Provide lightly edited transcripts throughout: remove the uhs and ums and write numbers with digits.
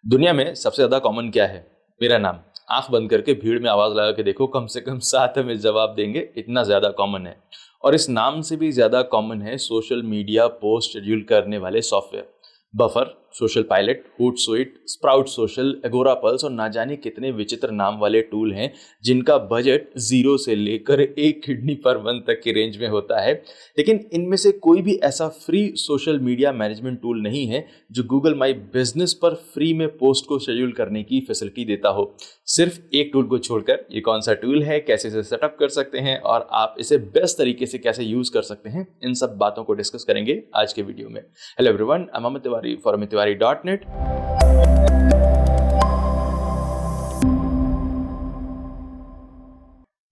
दुनिया में सबसे ज्यादा कॉमन क्या है? मेरा नाम। आंख बंद करके भीड़ में आवाज लगा के देखो, कम से कम 7 हमें जवाब देंगे, इतना ज्यादा कॉमन है। और इस नाम से भी ज्यादा कॉमन है सोशल मीडिया पोस्ट शेड्यूल करने वाले software. Buffer, social pilot, Hootsuite, Sprout social, Agorapulse और ना जाने कितने विचित्र नाम वाले टूल हैं जिनका बजट 0 से लेकर 1 किडनी पर मंथ तक की रेंज में होता है। लेकिन इनमें से कोई भी ऐसा free social media management tool नहीं है जो गूगल माई बिजनेस पर फ्री में पोस्ट को शेड्यूल करने की फैसिलिटी देता हो। सिर्फ एक टूल को छोड़कर। ये कौन सा टूल है, कैसे इसे सेटअप कर सकते हैं और आप इसे बेस्ट तरीके से कैसे यूज कर सकते हैं, इन सब बातों को डिस्कस करेंगे आज के वीडियो में। Hello everyone, I am Amit Tiwari for tiwari.net।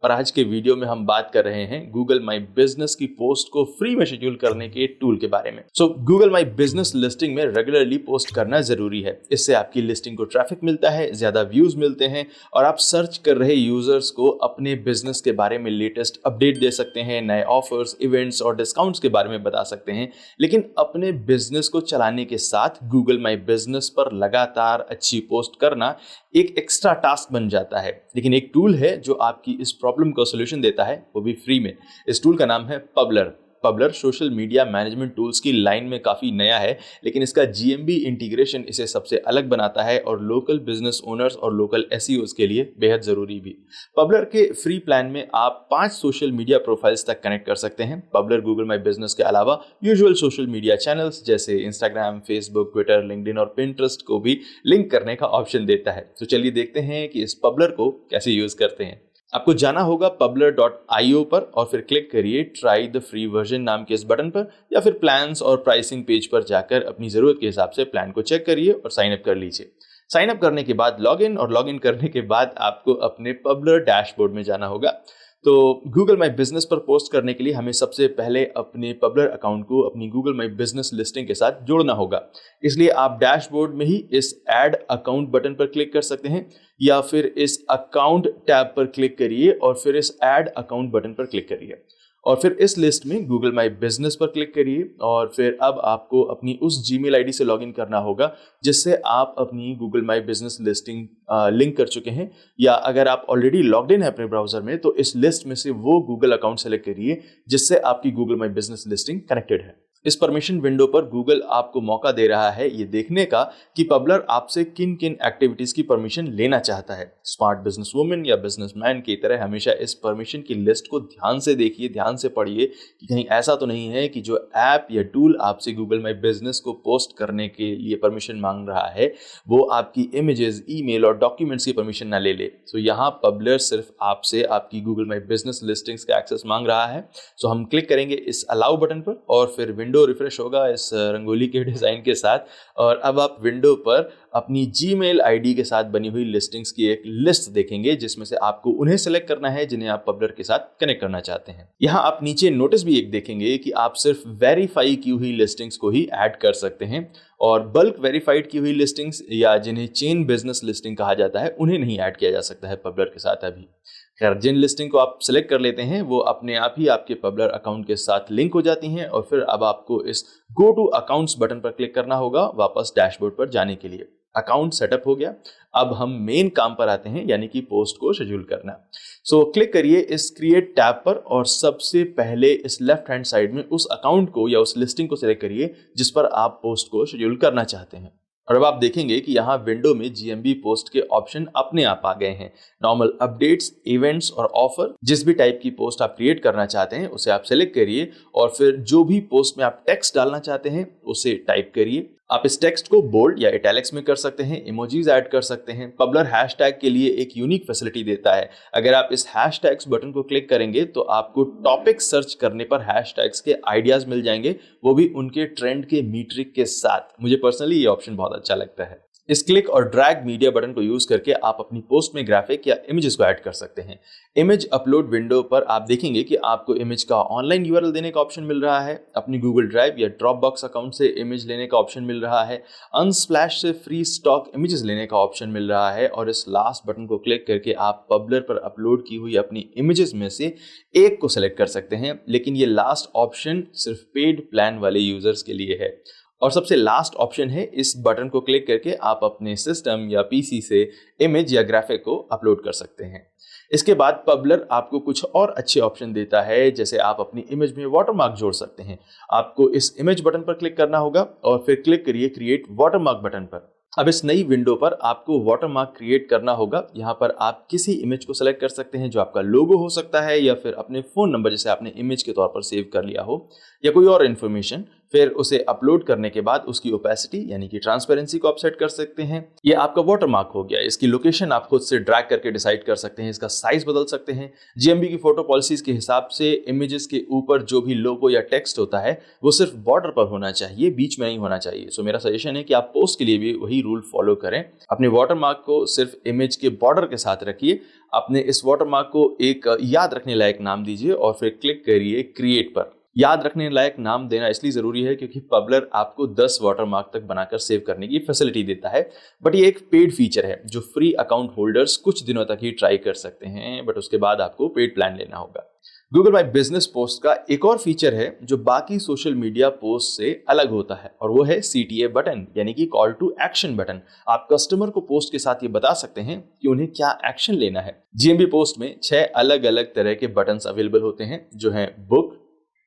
और आज के वीडियो में हम बात कर रहे हैं गूगल माई बिजनेस की पोस्ट को फ्री में शेड्यूल करने के टूल के बारे में। गूगल माई बिजनेस लिस्टिंग में रेगुलरली पोस्ट करना जरूरी है। इससे आपकी लिस्टिंग को ट्रैफिक मिलता है, ज्यादा व्यूज मिलते हैं और आप सर्च कर रहे यूजर्स को अपने बिजनेस के बारे में लेटेस्ट अपडेट दे सकते हैं, नए ऑफर्स, इवेंट्स और डिस्काउंट्स के बारे में बता सकते हैं। लेकिन अपने बिजनेस को चलाने के साथ गूगल माई बिजनेस पर लगातार अच्छी पोस्ट करना एक एक्स्ट्रा टास्क बन जाता है। लेकिन एक टूल है जो आपकी इस प्रॉब्लम का सॉल्यूशन देता है, वो भी फ्री में। इस टूल का नाम है पबलर। पबलर सोशल मीडिया मैनेजमेंट टूल्स की लाइन में काफी नया है, लेकिन इसका जीएमबी इंटीग्रेशन इसे सबसे अलग बनाता है और लोकल बिजनेस ओनर्स और लोकल एसईओज के लिए बेहद जरूरी भी। पबलर के फ्री प्लान में आप 5 सोशल मीडिया प्रोफाइल्स तक कनेक्ट कर सकते हैं। पबलर गूगल माई बिजनेस के अलावा यूजुअल सोशल मीडिया चैनल्स जैसे इंस्टाग्राम, फेसबुक, ट्विटर, लिंक्डइन और पिंटरेस्ट को भी लिंक करने का ऑप्शन देता है। तो चलिए देखते हैं कि इस पबलर को कैसे यूज करते हैं। आपको जाना होगा publer.io पर और फिर क्लिक करिए ट्राई द फ्री वर्जन नाम के इस बटन पर, या फिर प्लान्स और प्राइसिंग पेज पर जाकर अपनी जरूरत के हिसाब से प्लान को चेक करिए और साइन अप कर लीजिए। साइन अप करने के बाद लॉगिन, और लॉगिन करने के बाद आपको अपने पबलर डैशबोर्ड में जाना होगा। तो गूगल माई बिजनेस पर पोस्ट करने के लिए हमें सबसे पहले अपने पबलर अकाउंट को अपनी गूगल माई बिजनेस लिस्टिंग के साथ जोड़ना होगा। इसलिए आप डैशबोर्ड में ही इस ऐड अकाउंट बटन पर क्लिक कर सकते हैं, या फिर इस अकाउंट टैब पर क्लिक करिए और फिर इस ऐड अकाउंट बटन पर क्लिक करिए और फिर इस लिस्ट में गूगल माई बिजनेस पर क्लिक करिए। और फिर अब आपको अपनी उस जीमेल आईडी से लॉगिन करना होगा जिससे आप अपनी Google my business listing link कर चुके हैं, या अगर आप ऑलरेडी लॉग्ड इन है अपने ब्राउजर में तो इस लिस्ट में से वो गूगल अकाउंट सेलेक्ट करिए जिससे आपकी Google my business listing connected है। इस परमिशन विंडो पर गूगल आपको मौका दे रहा है ये देखने का कि पबलर आपसे किन किन एक्टिविटीज की परमिशन लेना चाहता है। स्मार्ट बिजनेस वुमेन या बिजनेसमैन की तरह हमेशा इस परमिशन की लिस्ट को ध्यान से देखिए, ध्यान से पढ़िए कि कहीं ऐसा तो नहीं है कि जो ऐप या टूल आपसे गूगल माई बिजनेस को पोस्ट करने के लिए परमिशन मांग रहा है वो आपकी इमेजेस, ईमेल और डॉक्यूमेंट्स की परमिशन ना ले ले। सो यहाँ पबलर सिर्फ आपसे आपकी गूगल माई बिजनेस लिस्टिंग्स का एक्सेस मांग रहा है। सो हम क्लिक करेंगे इस अलाउ बटन पर और फिर विंडो रिफ्रेश होगा इस रंगोली के डिजाइन के साथ, और अब आप विंडो पर अपनी जीमेल आईडी के साथ बनी हुई लिस्टिंग्स की एक लिस्ट देखेंगे जिसमें से आपको उन्हें सेलेक्ट करना है जिन्हें आप पबलर के साथ कनेक्ट करना चाहते हैं। यहाँ आप नीचे नोटिस भी एक देखेंगे कि आप सिर्फ वेरीफाई की हुई लिस्टिंग्स को ही ऐड कर सकते हैं और बल्क वेरीफाइड की हुई लिस्टिंग्स या जिन्हें चेन बिजनेस लिस्टिंग कहा जाता है उन्हें नहीं ऐड किया जा सकता है पबलर के साथ अभी। खैर, जिन लिस्टिंग को आप सिलेक्ट कर लेते हैं वो अपने आप ही आपके पबलर अकाउंट के साथ लिंक हो जाती हैं और फिर अब आपको इस गो टू अकाउंट्स बटन पर क्लिक करना होगा वापस डैशबोर्ड पर जाने के लिए। अकाउंट सेटअप हो गया। अब हम मेन काम पर आते हैं, यानी कि पोस्ट को शेड्यूल करना। क्लिक करिए इस क्रिएट टैब पर और सबसे पहले इस लेफ्ट हैंड साइड में उस अकाउंट को या उस लिस्टिंग को सिलेक्ट करिए जिस पर आप पोस्ट को शेड्यूल करना चाहते हैं। और अब आप देखेंगे कि यहाँ विंडो में जीएमबी पोस्ट के ऑप्शन अपने आप आ गए हैं। नॉर्मल अपडेट्स, इवेंट्स और ऑफर, जिस भी टाइप की पोस्ट आप क्रिएट करना चाहते हैं उसे आप सेलेक्ट करिए और फिर जो भी पोस्ट में आप टेक्स्ट डालना चाहते हैं उसे टाइप करिए। आप इस टेक्स्ट को बोल्ड या इटैलिक्स में कर सकते हैं, इमोजीज ऐड कर सकते हैं। पबलर हैशटैग के लिए एक यूनिक फैसिलिटी देता है। अगर आप इस हैशटैग्स बटन को क्लिक करेंगे तो आपको टॉपिक सर्च करने पर हैशटैग्स के आइडियाज मिल जाएंगे, वो भी उनके ट्रेंड के मीट्रिक के साथ। मुझे पर्सनली ये ऑप्शन बहुत अच्छा लगता है। इस क्लिक और ड्रैग मीडिया बटन को यूज करके आप अपनी पोस्ट में ग्राफिक या इमेजेस को ऐड कर सकते हैं। इमेज अपलोड विंडो पर आप देखेंगे कि आपको इमेज का ऑनलाइन यूआरएल देने का ऑप्शन मिल रहा है, अपनी गूगल ड्राइव या ड्रॉपबॉक्स अकाउंट से इमेज लेने का ऑप्शन मिल रहा है, अनस्प्लैश से फ्री स्टॉक इमेजेस लेने का ऑप्शन मिल रहा है, और इस लास्ट बटन को क्लिक करके आप पबलर पर अपलोड की हुई अपनी इमेजेस में से एक को सिलेक्ट कर सकते हैं। लेकिन ये लास्ट ऑप्शन सिर्फ पेड प्लान वाले यूजर्स के लिए है। और सबसे लास्ट ऑप्शन है, इस बटन को क्लिक करके आप अपने सिस्टम या पीसी से इमेज या ग्राफिक को अपलोड कर सकते हैं। इसके बाद पब्लर आपको कुछ और अच्छे ऑप्शन देता है, जैसे आप अपनी इमेज में वाटरमार्क जोड़ सकते हैं। आपको इस इमेज बटन पर क्लिक करना होगा और फिर क्लिक करिए क्रिएट वाटरमार्क बटन पर। अब इस नई विंडो पर आपको वाटरमार्क क्रिएट करना होगा। यहाँ पर आप किसी इमेज को सेलेक्ट कर सकते हैं जो आपका लोगो हो सकता है, या फिर अपने फोन नंबर जैसे आपने इमेज के तौर पर सेव कर लिया हो, या कोई और इन्फॉर्मेशन। फिर उसे अपलोड करने के बाद उसकी ओपेसिटी यानी कि ट्रांसपेरेंसी को आप सेट कर सकते हैं। ये आपका वाटरमार्क हो गया। इसकी लोकेशन आप खुद से ड्रैग करके डिसाइड कर सकते हैं, इसका साइज बदल सकते हैं। जीएमबी की फोटो पॉलिसीज के हिसाब से इमेजेस के ऊपर जो भी लोगो या टेक्स्ट होता है वो सिर्फ बॉर्डर पर होना चाहिए, बीच में नहीं होना चाहिए। सो मेरा सजेशन है कि आप पोस्ट के लिए भी वही रूल फॉलो करें। अपने वाटरमार्क को सिर्फ इमेज के बॉर्डर के साथ रखिए। अपने इस वाटरमार्क को एक याद रखने लायक नाम दीजिए और फिर क्लिक करिए क्रिएट पर। याद रखने लायक नाम देना इसलिए जरूरी है क्योंकि पब्लर आपको 10 वाटरमार्क तक बनाकर सेव करने की फैसिलिटी देता है। बट ये एक पेड फीचर है जो फ्री अकाउंट होल्डर्स कुछ दिनों तक ही ट्राई कर सकते हैं, बट उसके बाद आपको पेड प्लान लेना होगा। गूगल माई बिजनेस पोस्ट का एक और फीचर है जो बाकी सोशल मीडिया पोस्ट से अलग होता है, और वो है CTA बटन यानी कि कॉल टू एक्शन बटन। आप कस्टमर को पोस्ट के साथ ये बता सकते हैं कि उन्हें क्या एक्शन लेना है। जीएमबी पोस्ट में 6 अलग अलग तरह के बटन्स अवेलेबल होते हैं, जो हैं book,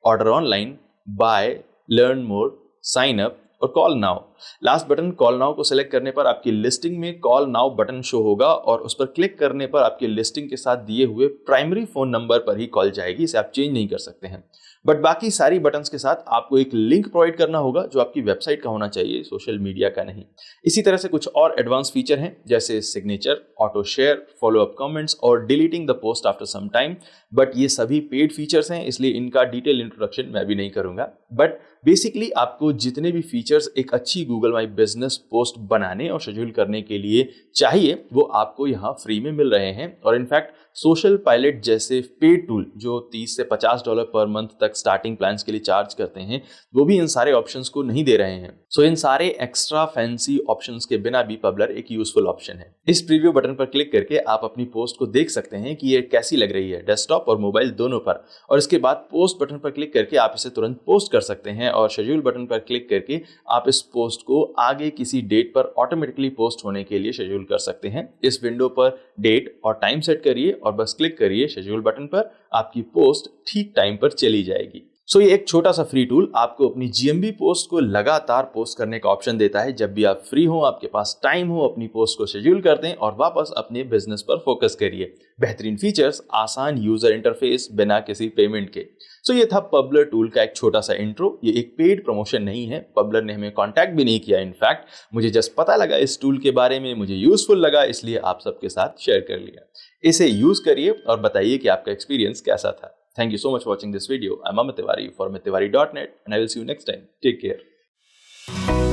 order online, buy, learn more, sign up और call now. Last button call now को सिलेक्ट करने पर आपकी लिस्टिंग में कॉल नाउ बटन शो होगा और उस पर क्लिक करने पर आपकी लिस्टिंग के साथ दिए हुए प्राइमरी फोन नंबर पर ही कॉल जाएगी। इसे आप चेंज नहीं कर सकते हैं। बट बाकी सारी बटन्स के साथ आपको एक लिंक प्रोवाइड करना होगा जो आपकी वेबसाइट का होना चाहिए, सोशल मीडिया का नहीं। इसी तरह से कुछ और एडवांस फीचर हैं जैसे signature, auto share, follow up comments और deleting the post after some time. But ये सभी पेड फीचर्स हैं, इसलिए इनका डिटेल इंट्रोडक्शन मैं भी नहीं करूंगा। बट बेसिकली आपको जितने भी फीचर्स एक अच्छी गूगल माई बिजनेस पोस्ट बनाने और शेड्यूल करने के लिए चाहिए वो आपको यहाँ फ्री में मिल रहे हैं। और इनफैक्ट सोशल पायलट जैसे पेड टूल जो $30 से $50 पर मंथ तक स्टार्टिंग प्लान्स के लिए चार्ज करते हैं, वो भी इन सारे ऑप्शंस को नहीं दे रहे हैं। सो इन सारे एक्स्ट्रा फैंसी ऑप्शंस के बिना भी पब्लर एक यूजफुल ऑप्शन है। इस प्रीव्यू बटन पर क्लिक करके आप अपनी पोस्ट को देख सकते हैं कि ये कैसी लग रही है, डेस्कटॉप और मोबाइल दोनों पर। और इसके बाद पोस्ट बटन पर क्लिक करके आप इसे तुरंत पोस्ट कर सकते हैं, और शेड्यूल बटन पर क्लिक करके आप इस पोस्ट को आगे किसी डेट पर ऑटोमेटिकली पोस्ट होने के लिए शेड्यूल कर सकते हैं। इस विंडो पर डेट और टाइम सेट करिए और बस क्लिक करिए शेड्यूल बटन पर, आपकी पोस्ट ठीक टाइम पर चली जाएगी। सो ये एक छोटा सा फ्री टूल आपको अपनी जीएमबी पोस्ट को लगातार पोस्ट करने का ऑप्शन देता है। जब भी आप फ्री हो, आपके पास टाइम हो, अपनी पोस्ट को शेड्यूल कर दें और वापस अपने बिजनेस पर फोकस करिए। बेहतरीन फीचर्स, आसान यूजर इंटरफेस, बिना किसी पेमेंट के। सो ये था पब्लर टूल का एक छोटा सा इंट्रो। ये एक पेड प्रमोशन नहीं है, पब्लर ने हमें कांटेक्ट भी नहीं किया। इनफैक्ट मुझे जस्ट पता लगा इस टूल के बारे में, मुझे यूजफुल लगा, इसलिए आप सबके साथ शेयर कर लिया। इसे यूज करिए और बताइए कि आपका एक्सपीरियंस कैसा था। Thank you so much for watching this video. I'm Amit Tiwari for amittiwari.net and I will see you next time. Take care.